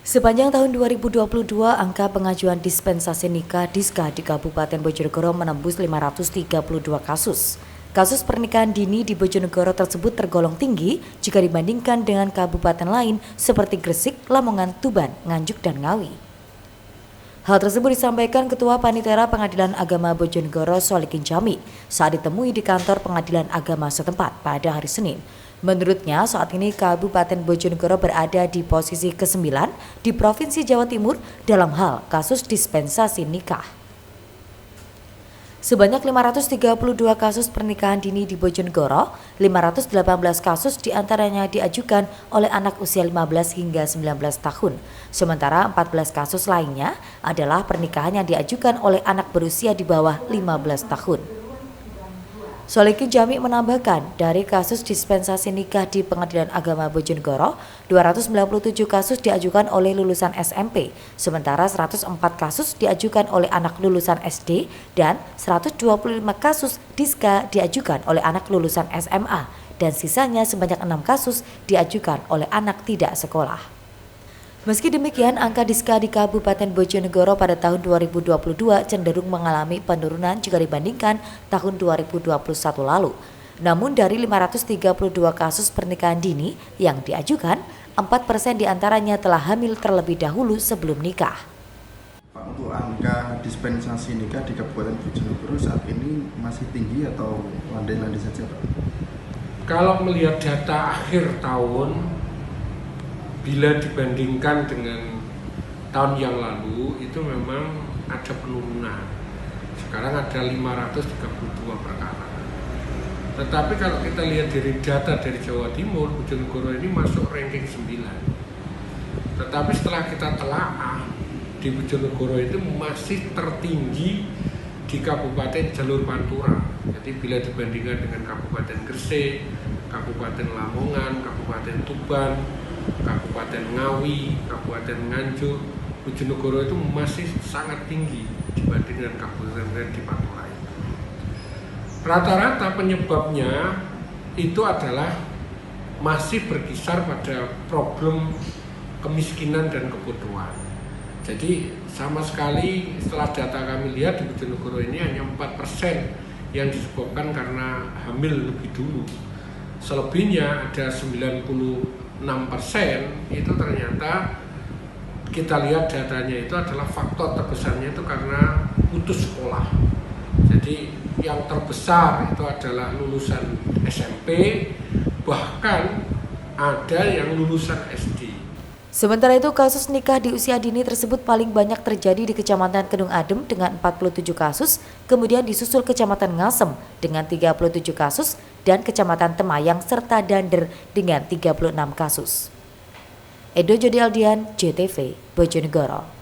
Sepanjang tahun 2022, angka pengajuan dispensasi nikah (Diska) di Kabupaten Bojonegoro menembus 532 kasus. Kasus pernikahan dini di Bojonegoro tersebut tergolong tinggi jika dibandingkan dengan kabupaten lain seperti Gresik, Lamongan, Tuban, Nganjuk, dan Ngawi. Hal tersebut disampaikan Ketua Panitera Pengadilan Agama Bojonegoro Solikin Jami saat ditemui di kantor Pengadilan Agama setempat pada hari Senin. Menurutnya, saat ini Kabupaten Bojonegoro berada di posisi ke-9 di Provinsi Jawa Timur dalam hal kasus dispensasi nikah. Sebanyak 532 kasus pernikahan dini di Bojonegoro, 518 kasus diantaranya diajukan oleh anak usia 15 hingga 19 tahun. Sementara 14 kasus lainnya adalah pernikahan yang diajukan oleh anak berusia di bawah 15 tahun. Solikin Jami menambahkan, dari kasus dispensasi nikah di Pengadilan Agama Bojonegoro, 297 kasus diajukan oleh lulusan SMP, sementara 104 kasus diajukan oleh anak lulusan SD dan 125 kasus Diska diajukan oleh anak lulusan SMA, dan sisanya sebanyak 6 kasus diajukan oleh anak tidak sekolah. Meski demikian, angka Diska di Kabupaten Bojonegoro pada tahun 2022 cenderung mengalami penurunan jika dibandingkan tahun 2021 lalu. Namun dari 532 kasus pernikahan dini yang diajukan, 4% diantaranya telah hamil terlebih dahulu sebelum nikah. Pak, untuk angka dispensasi nikah di Kabupaten Bojonegoro saat ini masih tinggi atau landai-landai saja, Pak? Kalau melihat data akhir tahun, bila dibandingkan dengan tahun yang lalu itu memang ada penurunan. Sekarang ada 532 perkara. Tetapi kalau kita lihat dari data dari Jawa Timur, Bojonegoro ini masuk ranking 9. Tetapi setelah kita telaah, di Bojonegoro itu masih tertinggi di Kabupaten Jalur Pantura. Jadi bila dibandingkan dengan Kabupaten Gresik, Kabupaten Lamongan, Kabupaten Tuban, Kabupaten Ngawi, Kabupaten Nganjuk, Bojonegoro itu masih sangat tinggi dibanding dengan kabupaten di Pantura. Rata-rata penyebabnya itu adalah masih berkisar pada problem kemiskinan dan kebodohan. Jadi sama sekali setelah data kami lihat di Bojonegoro ini hanya 4% yang disebabkan karena hamil lebih dulu. Selebihnya ada 96% itu ternyata kita lihat datanya itu adalah faktor terbesarnya itu karena putus sekolah. Jadi yang terbesar itu adalah lulusan SMP, bahkan ada yang lulusan SD. Sementara itu, kasus nikah di usia dini tersebut paling banyak terjadi di Kecamatan Kedung Adem dengan 47 kasus, kemudian disusul Kecamatan Ngasem dengan 37 kasus, dan Kecamatan Temayang serta Dander dengan 36 kasus. Edo Jodi Aldian, JTV, Bojonegoro.